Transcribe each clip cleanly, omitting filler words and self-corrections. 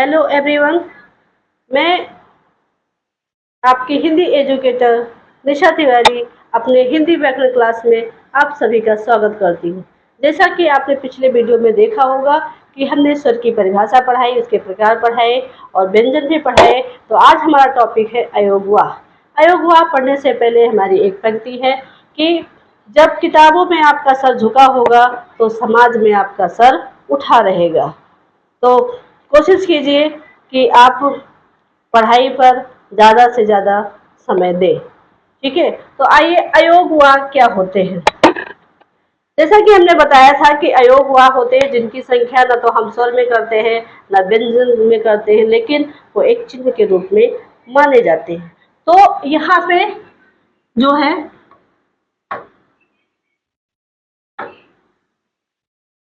Hello everyone. मैं आपकी Hindi educator निशा तिवारी अपने हिंदी व्याकरण क्लास में आप सभी का स्वागत करती हूँ। जैसा कि आपने पिछले वीडियो में देखा होगा कि हमने स्वर की परिभाषा पढ़ाई, उसके प्रकार पढ़ाए और व्यंजन भी पढ़ाए। तो आज हमारा टॉपिक है अयोगवाह। अयोगवाह पढ़ने से पहले हमारी एक पंक्ति है कि जब किताबों में आपका सर झुका होगा तो समाज में आपका सर उठा रहेगा। तो कोशिश कीजिए कि आप पढ़ाई पर ज़्यादा से ज़्यादा समय दें। ठीक है, तो आइए अयोगवाह क्या होते हैं। जैसा कि हमने बताया था कि अयोगवाह होते हैं जिनकी संख्या न तो हम स्वर में करते हैं न व्यंजन में करते हैं, लेकिन वो एक चिन्ह के रूप में माने जाते हैं। तो यहाँ पे जो है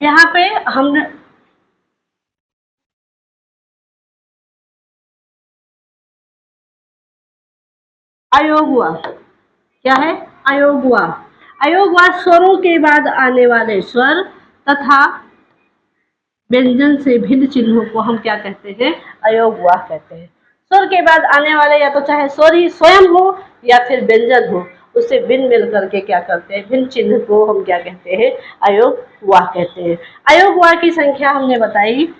यहाँ पे हमने अयोगवाह क्या है। अयोगवाह अयोगवाह स्वरों के बाद आने वाले स्वर तथा व्यंजन से भिन्न चिन्हों को हम क्या कहते हैं, अयोगवाह कहते हैं। स्वर के बाद आने वाले या तो चाहे स्वर ही स्वयं हो या फिर व्यंजन हो, उससे भिन्न मिल करके क्या करते हैं, भिन्न चिन्ह को हम क्या कहते हैं, अयोगवाह कहते हैं। अयोगवाह की संख्या हमने बताई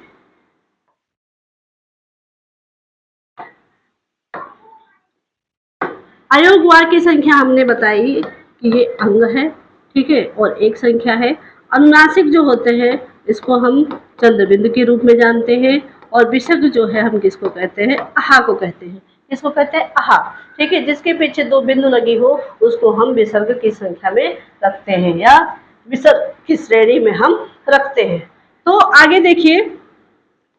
अयोगवाह की संख्या हमने बताई कि ये अंग है, ठीक है, और एक संख्या है। अनुनासिक जो होते हैं इसको हम चंद्रबिंदु के रूप में जानते हैं, और विसर्ग जो है हम किसको कहते हैं, आहा को कहते हैं। किसको कहते हैं, आहा। ठीक है, जिसके पीछे दो बिंदु लगी हो उसको हम विसर्ग की संख्या में रखते हैं या विसर्ग की श्रेणी में हम रखते हैं। तो आगे देखिए,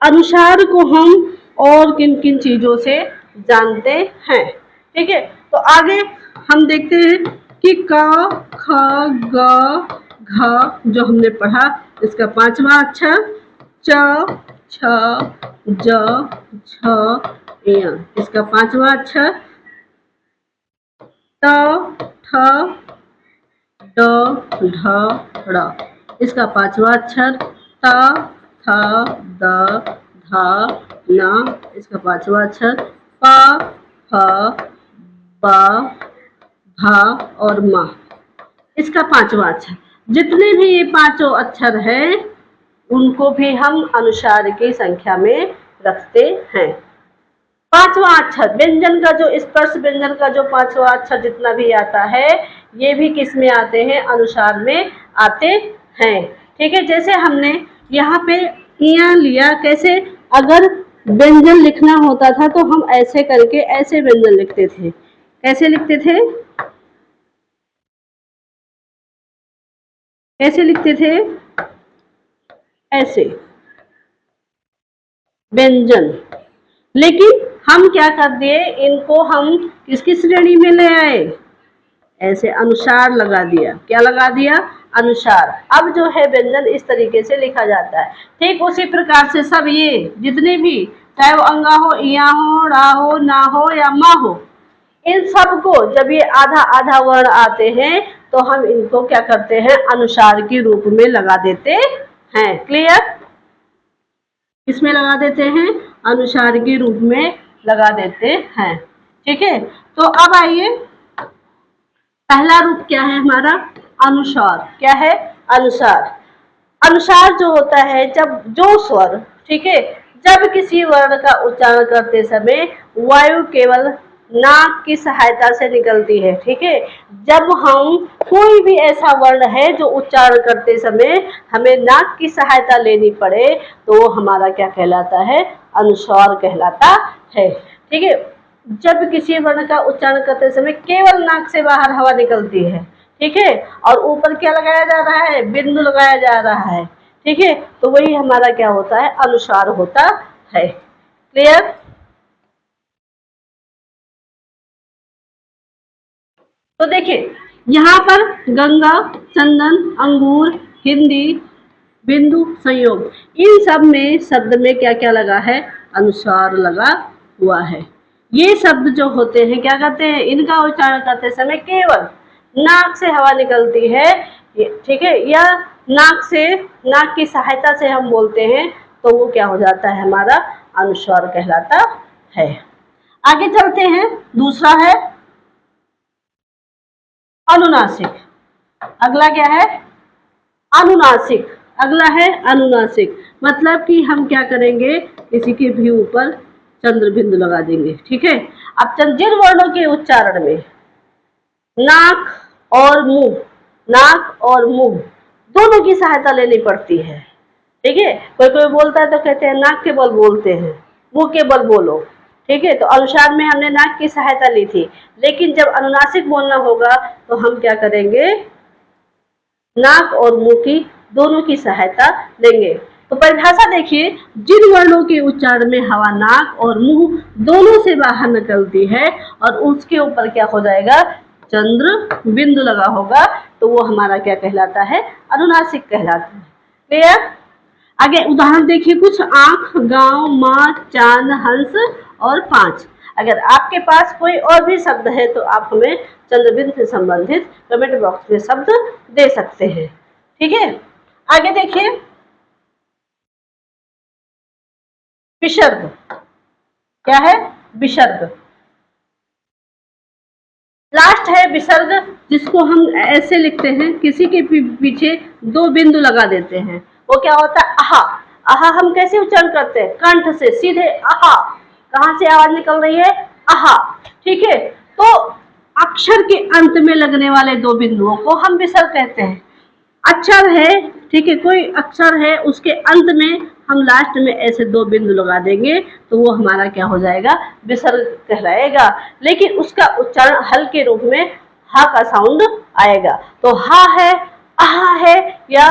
अनुसार को हम और किन किन चीजों से जानते हैं। ठीक है, तो आगे हम देखते हैं कि क ख ग घ जो हमने पढ़ा इसका पांचवा अक्षर च छ ज झ य, इसका पांचवा अक्षर त थ ड ढ ड़, इसका पांचवा अक्षर त थ द ध न, इसका पांचवा अक्षर प फ ब भ और म, इसका पांचवा अक्षर। जितने भी ये पांचों अक्षर हैं उनको भी हम अनुसार की संख्या में रखते हैं। पांचवा अक्षर व्यंजन का, जो स्पर्श व्यंजन का जो पांचवा अक्षर जितना भी आता है ये भी किस में आते हैं, अनुसार में आते हैं। ठीक है, जैसे हमने यहाँ पे इया लिया, कैसे अगर व्यंजन लिखना होता था तो हम ऐसे करके ऐसे व्यंजन लिखते थे। कैसे लिखते थे, कैसे लिखते थे, ऐसे व्यंजन। लेकिन हम क्या कर दिए, इनको हम किसकी श्रेणी में ले आए, ऐसे अनुसार लगा दिया। क्या लगा दिया, अनुसार। अब जो है व्यंजन इस तरीके से लिखा जाता है। ठीक उसी प्रकार से सब ये जितने भी, चाहे वो अंगा हो, इया हो, ड़ा हो, ना हो या मा हो, इन सब को जब ये आधा आधा वर्ण आते हैं तो हम इनको क्या करते हैं, अनुसार के रूप में लगा देते हैं। क्लियर, इसमें लगा देते हैं, अनुसार के रूप में लगा देते हैं। ठीक है, तो अब आइए, पहला रूप क्या है हमारा, अनुसार। क्या है, अनुसार। अनुसार जो होता है, जब जो स्वर, ठीक है, जब किसी वर्ण का उच्चारण करते समय वायु केवल नाक की सहायता से निकलती है। ठीक है, जब हम कोई भी ऐसा वर्ण है जो उच्चारण करते समय हमें नाक की सहायता लेनी पड़े तो वो हमारा क्या कहलाता है, अनुस्वार कहलाता है। ठीक है, जब किसी वर्ण का उच्चारण करते समय केवल नाक से बाहर हवा निकलती है, ठीक है, और ऊपर क्या लगाया जा रहा है, बिंदु लगाया जा रहा है। ठीक है, तो वही हमारा क्या होता है, अनुसार होता है। क्लियर, तो देखिए यहाँ पर गंगा, चंदन, अंगूर, हिंदी, बिंदु, संयोग, इन सब में शब्द में क्या क्या लगा है, अनुसार लगा हुआ है। ये शब्द जो होते हैं क्या करते हैं, इनका उच्चारण करते समय केवल नाक से हवा निकलती है, ठीक है, या नाक से, नाक की सहायता से हम बोलते हैं तो वो क्या हो जाता है, हमारा अनुस्वार कहलाता है। आगे चलते हैं, दूसरा है अनुनासिक। अगला क्या है? अनुनासिक। अगला है अनुनासिक, मतलब कि हम क्या करेंगे, इसी के भी ऊपर चंद्र बिंदु लगा देंगे। ठीक है। अब जिन वर्णों के उच्चारण में नाक और मुंह, नाक और मुंह दोनों की सहायता लेनी पड़ती है। ठीक है। कोई कोई बोलता है तो कहते हैं नाक के बल बोलते हैं, मुंह के बल बोलो। ठीक है। तो अनुस्वार में हमने नाक की सहायता ली थी, लेकिन जब अनुनासिक बोलना होगा तो हम क्या करेंगे, नाक और मुंह की दोनों की सहायता लेंगे। तो परिभाषा देखिए, जिन वर्णों के उच्चारण में हवा नाक और मुंह दोनों से बाहर निकलती है और उसके ऊपर क्या हो जाएगा, चंद्र बिंदु लगा होगा, तो वो हमारा क्या कहलाता है, अनुनासिक कहलाता है। क्लियर? आगे उदाहरण देखिए कुछ, आंख, गांव, माँ, चांद, हंस और 5। अगर आपके पास कोई और भी शब्द है तो आप हमें चंद्रबिंदु से संबंधित कमेंट बॉक्स में शब्द दे सकते हैं। ठीक है। आगे देखिए, विसर्ग। क्या है? विसर्ग। लास्ट है विसर्ग, जिसको हम ऐसे लिखते हैं, किसी के पीछे 2 बिंदु लगा देते हैं। वो क्या होता है? आहा। आहा हम कैसे उच्चारण करते हैं? कंठ से सीधे आहा। कहां से आवाज निकल रही है? आहा। ठीक है। तो अक्षर के अंत में लगने वाले 2 बिंदुओं को हम विसर्ग कहते हैं। अक्षर है, ठीक है, कोई अक्षर है, उसके अंत में हम लास्ट में ऐसे 2 बिंदु लगा देंगे तो वो हमारा क्या हो जाएगा, विसर्ग कहलाएगा। लेकिन उसका उच्चारण हल के रूप में हा का साउंड आएगा। तो हा है, आहा है, या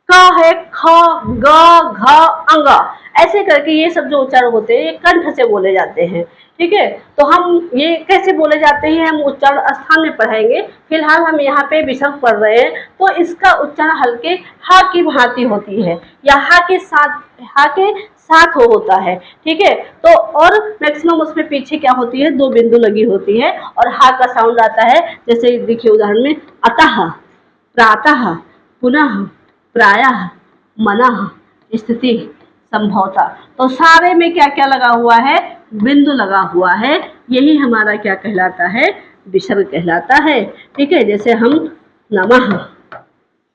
का है, ख, ग, घ, अंगा, ऐसे करके ये सब जो उच्चारण होते हैं ये कंठ से बोले जाते हैं। ठीक है। तो हम ये कैसे बोले जाते हैं हम उच्चारण स्थान में पढ़ाएंगे। फिलहाल हम यहाँ पे विसर्ग पढ़ रहे हैं, तो इसका उच्चारण हल्के हा की भांति होती है, या हा के साथ होता है। ठीक है। तो और मैक्सिमम उसमें पीछे क्या होती है, 2 बिंदु लगी होती है और हा का साउंड आता है। जैसे देखिए उदाहरण में, अतः, प्रातः, पुनः, प्रायः, मनः, स्थिति, संभवतः। तो सारे में क्या क्या लगा हुआ है, बिंदु लगा हुआ है। यही हमारा क्या कहलाता है, विसर्ग कहलाता है। ठीक है। जैसे हम नमः,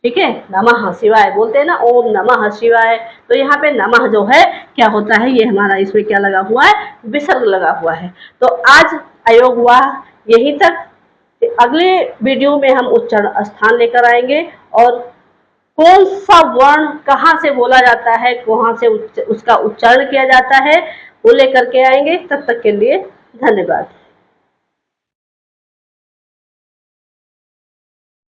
ठीक है, नमः शिवाय बोलते हैं ना, ओम नमः शिवाय, तो यहाँ पे नमः जो है क्या होता है, ये हमारा इसमें क्या लगा हुआ है, विसर्ग लगा हुआ है। तो आज आयोग हुआ यहीं तक। अगले वीडियो में हम उच्चारण स्थान लेकर आएंगे और कौन सा वर्ण कहाँ से बोला जाता है, कहाँ से उसका उच्चारण किया जाता है, वो लेकर के आएंगे। तब तक के लिए धन्यवाद।